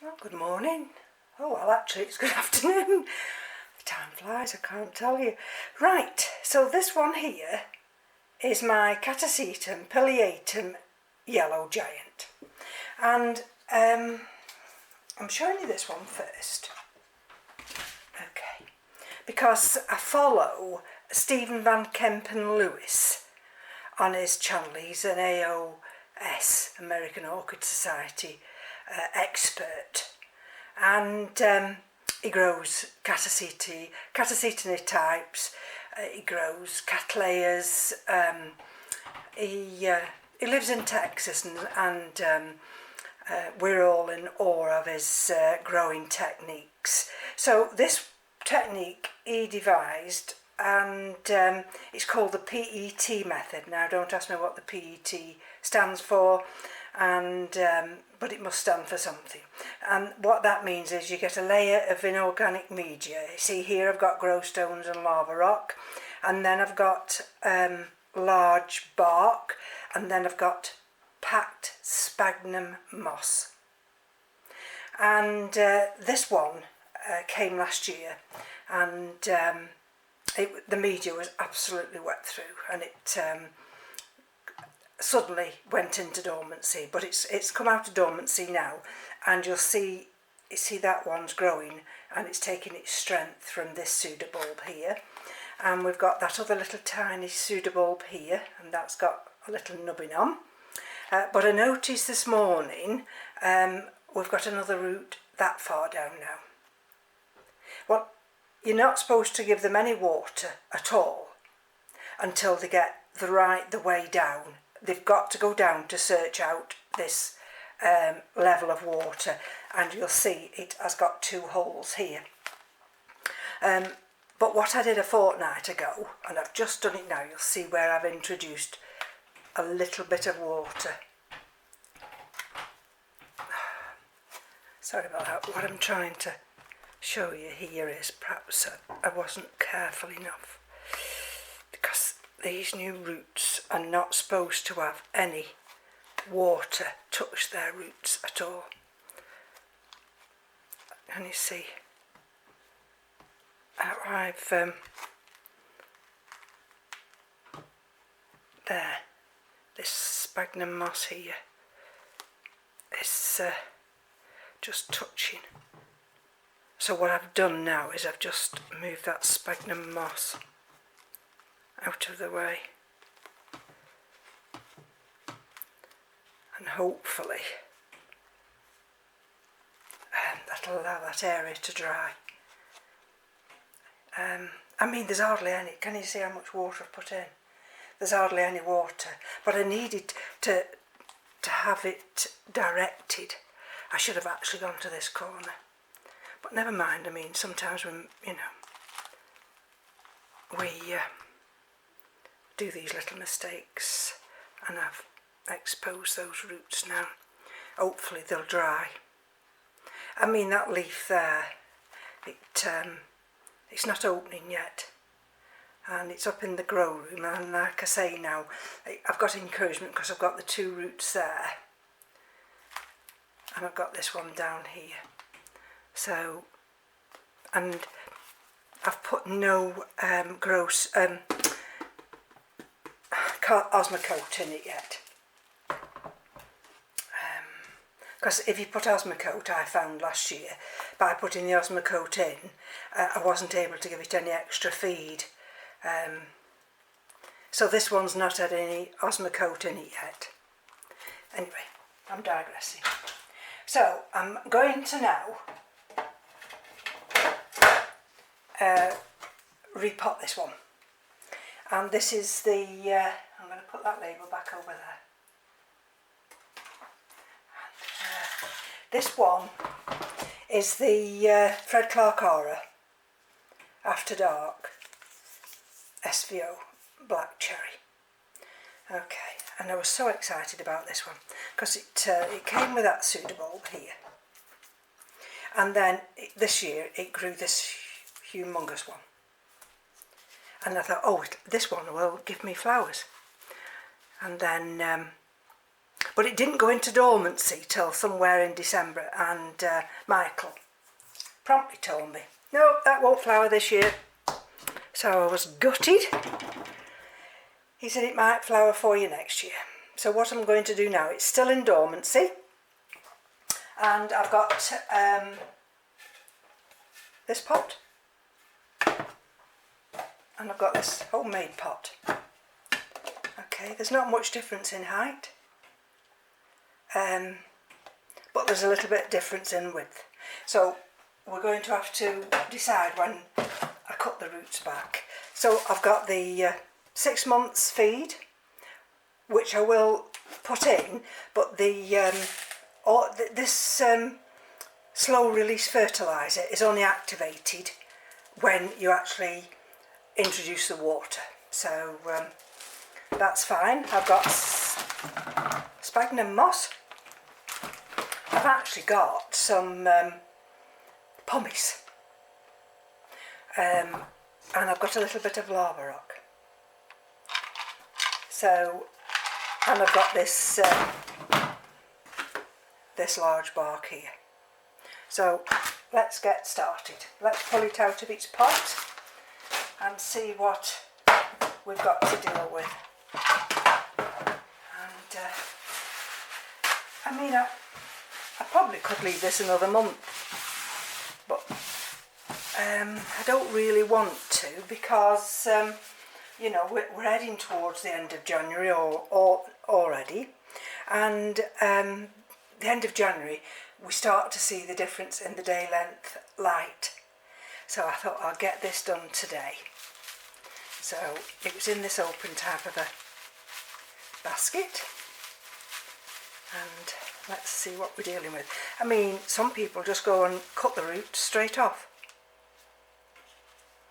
Well, good morning. Oh, well, actually, it's good afternoon. The time flies, I can't tell you. Right, so this one here is my Catasetum pileatum yellow giant. And I'm showing you this one first. Okay, because I follow Stephen Van Kempen-Lewis on his channel. He's an M.E.s, American Orchid Society expert, and he grows Catasetini types, he grows Cattleyas, he lives in Texas, and we're all in awe of his growing techniques. So this technique he devised, and it's called the PET method. Now don't ask me what the PET stands for, and but it must stand for something. And what that means is you get a layer of inorganic media. See here I've got grow stones and lava rock, and then I've got large bark, and then I've got packed sphagnum moss. And this one came last year, and the media was absolutely wet through, and it suddenly went into dormancy, but it's come out of dormancy now, and you'll see that one's growing, and it's taking its strength from this pseudobulb here, and we've got that other little tiny pseudobulb here, and that's got a little nubbing on. But I noticed this morning we've got another root that far down now. Well, you're not supposed to give them any water at all until they get the way down. They've got to go down to search out this level of water, and you'll see it has got 2 holes here. But what I did a fortnight ago, and I've just done it now, you'll see where I've introduced a little bit of water. Sorry about that. What I'm trying to show you here is perhaps I wasn't careful enough, because these new roots are not supposed to have any water touch their roots at all. And you see, I've there, this sphagnum moss here is just touching. So what I've done now is I've just moved that sphagnum moss out of the way, and hopefully that'll allow that area to dry. I mean, there's hardly any. Can you see how much water I've put in? There's hardly any water, but I needed to have it directed. I should have actually gone to this corner, but never mind. I mean, sometimes when we do these little mistakes, and I've exposed those roots now. Hopefully they'll dry. I mean, that leaf there, it's not opening yet, and it's up in the grow room, and like I say now, I've got encouragement because I've got the 2 roots there, and I've got this one down here. So, and I've put no Osmocote in it yet, because if you put Osmocote, I found last year, by putting the Osmocote in, I wasn't able to give it any extra feed. So this one's not had any Osmocote in it yet. Anyway, I'm digressing. So I'm going to now repot this one, and this is the I'm going to put that label back over there. This one is the Fredclarkeara After Dark SVO Black Cherry. Okay, and I was so excited about this one because it came with that pseudobulb here, and then this year it grew this humongous one, and I thought, oh, this one will give me flowers. And then but it didn't go into dormancy till somewhere in December, and Michael promptly told me, no, that won't flower this year. So I was gutted. He said it might flower for you next year. So what I'm going to do now, it's still in dormancy, and I've got this pot, and I've got this homemade pot. Okay, there's not much difference in height, but there's a little bit of difference in width. So we're going to have to decide when I cut the roots back. So I've got the 6 months feed, which I will put in, but this slow release fertiliser is only activated when you actually introduce the water. So that's fine. I've got sphagnum moss. I've actually got some pumice, and I've got a little bit of lava rock. So, and I've got this this large bark here. So let's get started. Let's pull it out of its pot and see what we've got to deal with. And I mean, I probably could leave this another month, but I don't really want to, because you know, we're heading towards the end of January or already, and the end of January we start to see the difference in the day length light. So I thought I'll get this done today. So it was in this open type of a basket, and let's see what we're dealing with. I mean, some people just go and cut the roots straight off.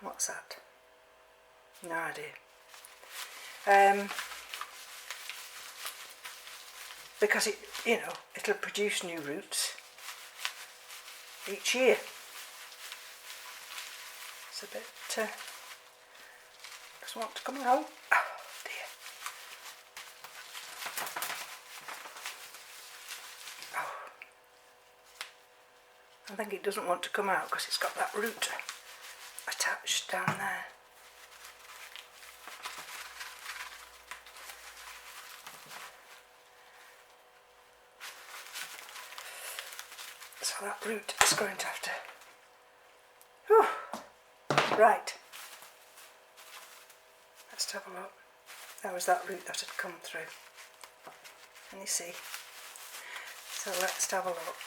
What's that? No idea. Because it, you know, it'll produce new roots each year. It's a bit doesn't want to come out. Oh dear. Oh, I think it doesn't want to come out because it's got that root attached down there. So that root is going to have to... Whew. Right. Let's have a look. That was that root that had come through. Can you see? So let's have a look.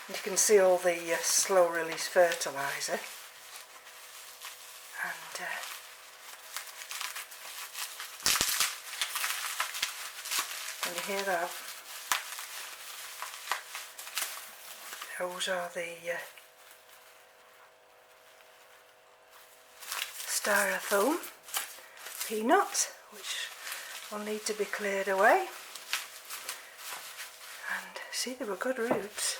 And you can see all the slow release fertiliser. And can you hear that? Those are the styrofoam peanuts, which will need to be cleared away. And see, they were good roots.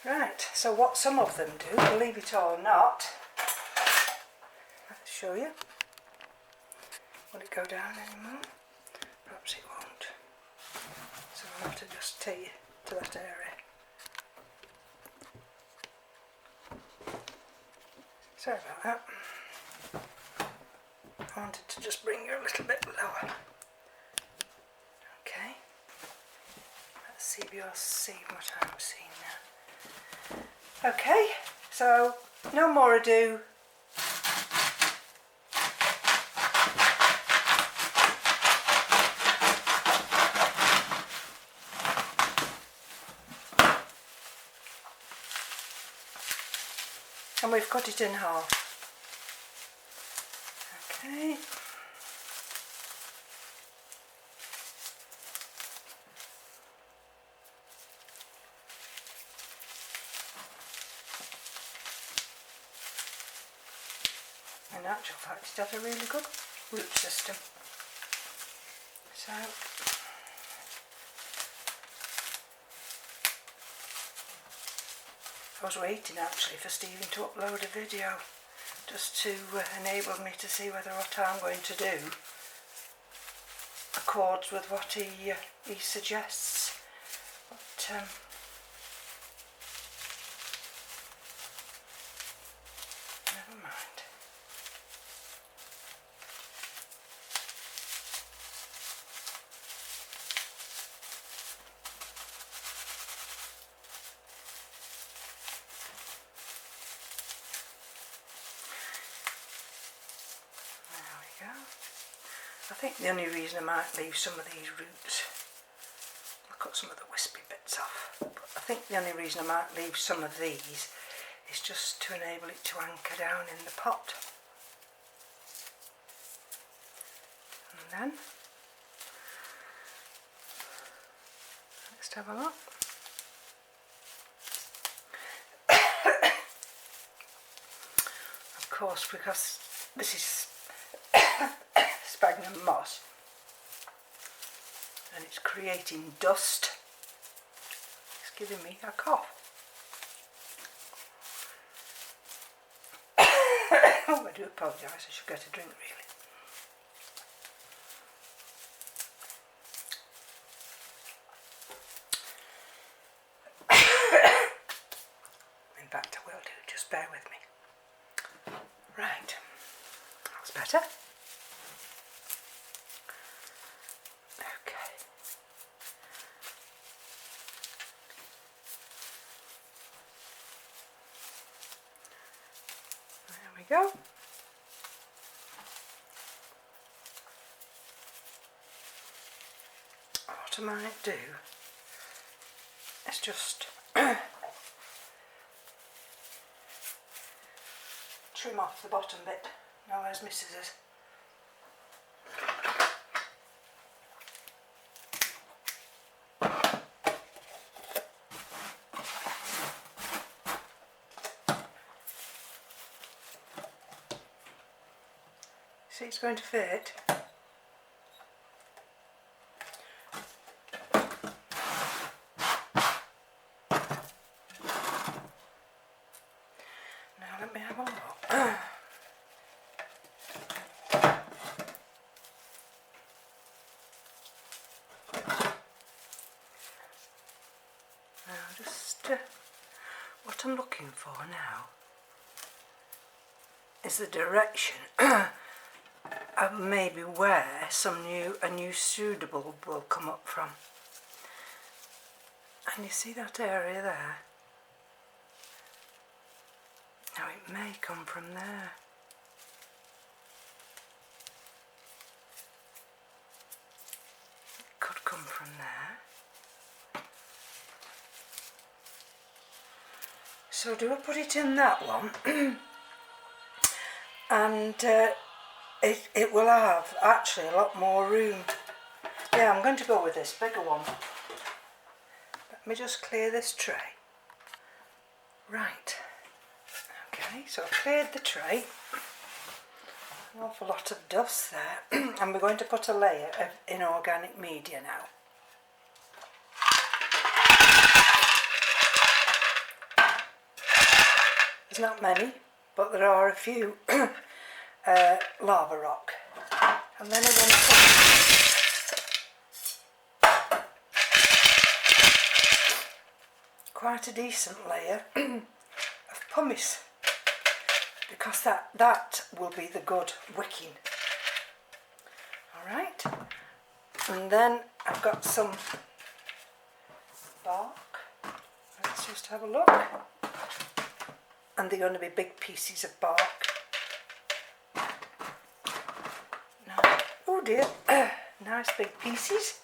Right, so what some of them do, believe it or not, let's show you. Will it go down anymore? Perhaps it won't. So I'll have to just take you to that area. Sorry about that. I wanted to just bring you a little bit lower. Okay. Let's see if you'll see what I'm seeing now. Okay, so no more ado. And we've cut it in half. Okay. In actual fact, it has a really good root system. So I was waiting actually for Stephen to upload a video just to enable me to see whether what I'm going to do I accords with what he suggests. But never mind. There we go. I think the only reason I might leave some of these roots, I'll cut some of the wispy bits off, but I think the only reason I might leave some of these is just to enable it to anchor down in the pot. And then, let's have a look. Of course, because this is sphagnum moss and it's creating dust, it's giving me a cough. Oh, I do apologise, I should get a drink really. In fact, I will do, just bear with me. Right, that's better. Okay. There we go. What I might do is just trim off the bottom bit. Now where's Mrs.'s? See, it's going to fit. Now let me have a look. Now just what I'm looking for now is the direction of maybe where a new pseudobulb will come up from. And you see that area there? Now it may come from there. It could come from there. So do I put it in that one? And it will have actually a lot more room. Yeah, I'm going to go with this bigger one. Let me just clear this tray. Right. Okay, so I've cleared the tray. An awful lot of dust there. And we're going to put a layer of inorganic media now. There's not many, but there are a few lava rock. And then I'm going to put quite a decent layer of pumice, because that will be the good wicking. Alright, and then I've got some bark. Let's just have a look. And they're going to be big pieces of bark. Now, oh dear, nice big pieces.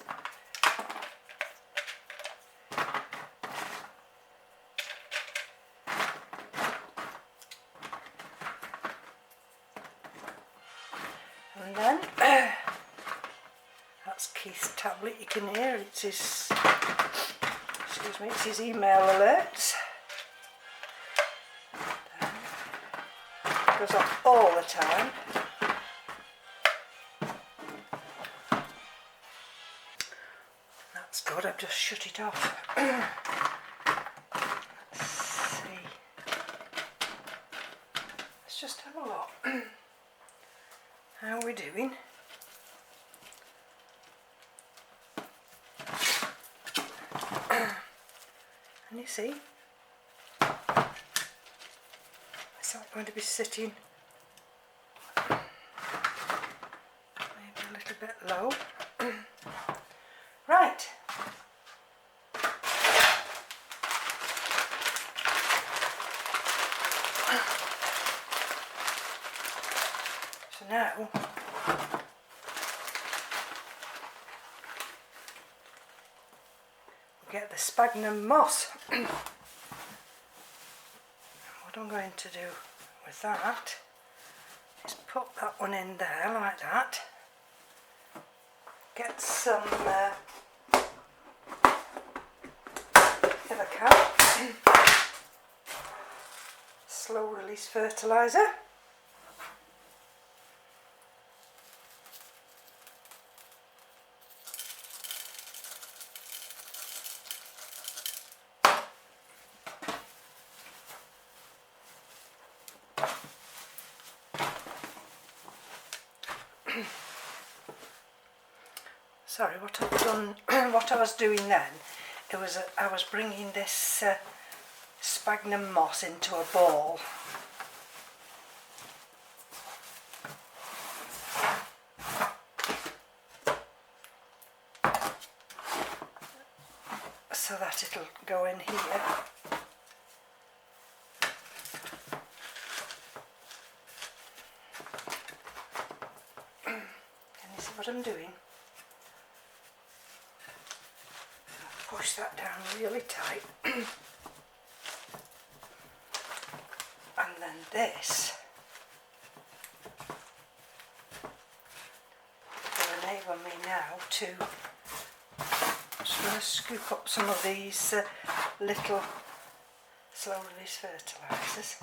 And then, that's Keith's tablet, you can hear it's his, excuse me, it's his email alerts. Goes off all the time. That's good, I've just shut it off. Let's see. Let's just have a look. How are we doing? And you see, it's not going to be sitting maybe a little bit low. Right. So now we get the sphagnum moss. What I'm going to do with that is put that one in there like that. Get some slow release fertiliser. Sorry, what I've done, what I was doing then, it was I was bringing this sphagnum moss into a ball. So that it'll go in here. Can you see what I'm doing? Push that down really tight. And then this will enable me now to, I'm just going to scoop up some of these little slow release fertilisers.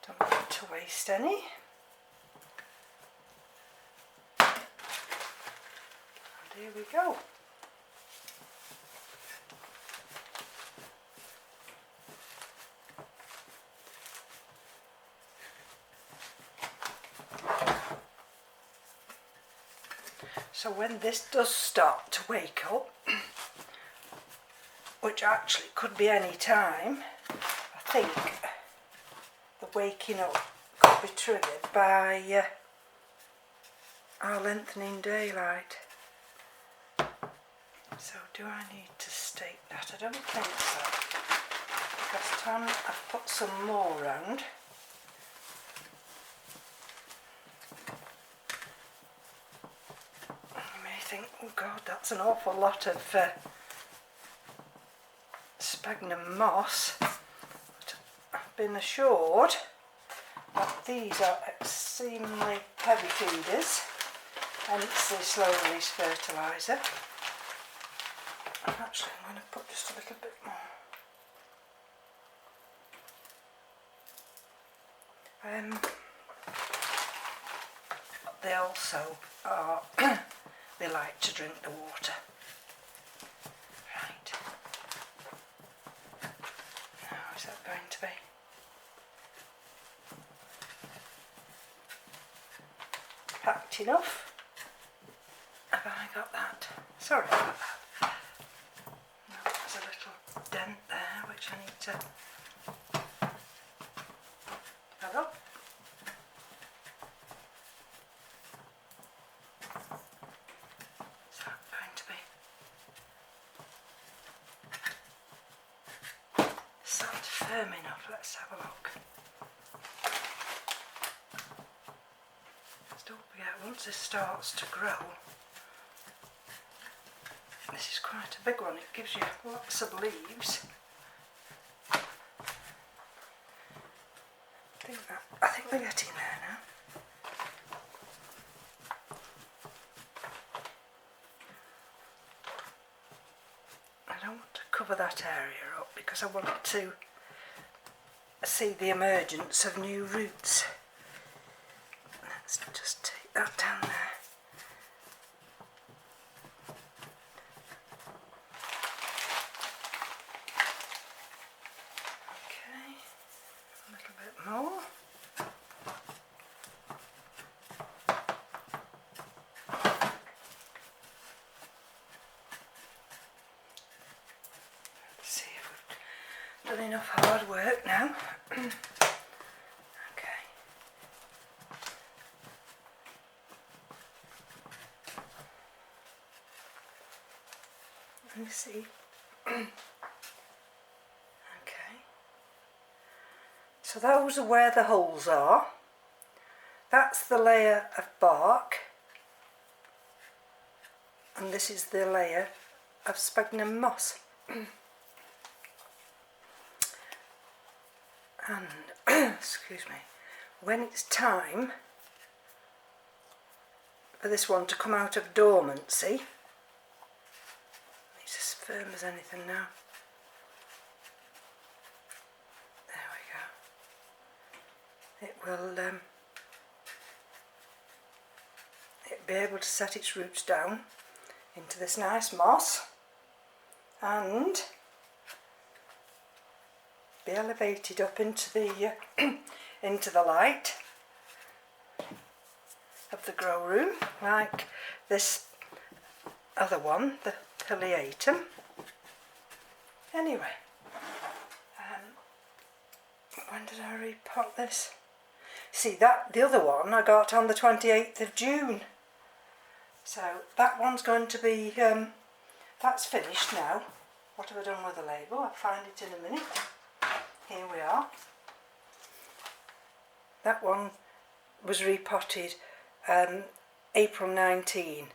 Don't want to waste any. And here we go. So when this does start to wake up, which actually could be any time, I think the waking up could be triggered by our lengthening daylight. So do I need to stake that? I don't think so. Last time I've put some more round. Think, oh God, that's an awful lot of sphagnum moss. But I've been assured that these are extremely heavy feeders, hence the slow release fertiliser. Actually, I'm going to put just a little bit more. They also are they like to drink the water. Right. Now is that going to be? Packed enough? Have I got that? Sorry about that. No, there's a little dent there which I need to fill up. Firm enough, let's have a look. Just don't forget, once this starts to grow, this is quite a big one, it gives you lots of leaves. I think we're getting there now. I don't want to cover that area up because I want to see the emergence of new roots. Let's just take that down there. Okay, a little bit more. Let's see done enough hard work now. Okay. Let me see. Okay. So those are where the holes are. That's the layer of bark. And this is the layer of sphagnum moss. And, excuse me, when it's time for this one to come out of dormancy, it's as firm as anything now. There we go. It will it'll be able to set its roots down into this nice moss and be elevated up into the into the light of the grow room, like this other one, the pileatum. Anyway, when did I repot this? See, that the other one I got on the 28th of June. So that one's going to be, that's finished now. What have I done with the label? I'll find it in a minute. Here we are. That one was repotted April 19.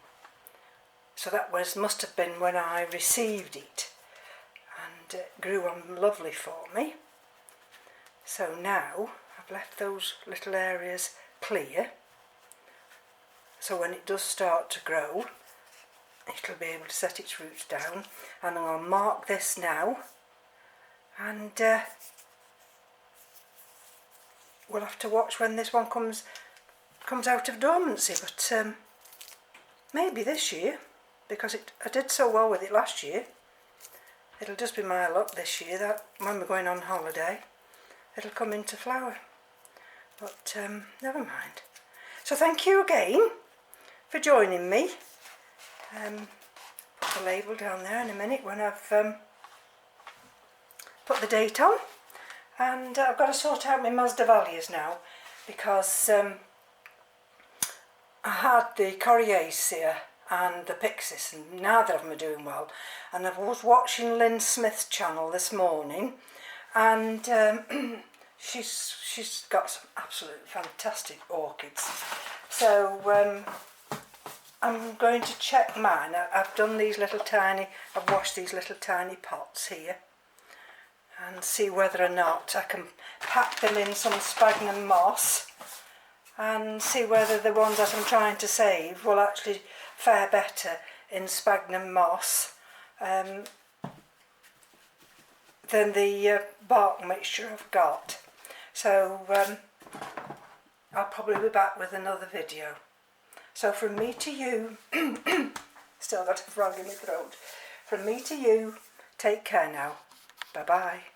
So that must have been when I received it. And it grew on lovely for me. So now I've left those little areas clear. So when it does start to grow, it'll be able to set its roots down. And I'll mark this now. And we'll have to watch when this one comes out of dormancy. But maybe this year, because I did so well with it last year. It'll just be my luck this year that when we're going on holiday, it'll come into flower. But never mind. So thank you again for joining me. Put the label down there in a minute when I've put the date on. And I've got to sort out my Masdevallias now, because I had the Coriaceae and the Pyxis, and neither of them are doing well. And I was watching Lynn Smith's channel this morning, and she's got some absolutely fantastic orchids. So I'm going to check mine. I've done these little tiny, I've washed these little tiny pots here, and see whether or not I can pack them in some sphagnum moss and see whether the ones that I'm trying to save will actually fare better in sphagnum moss than the bark mixture I've got. So I'll probably be back with another video. So from me to you, still got a frog in my throat, from me to you, take care now. Bye bye.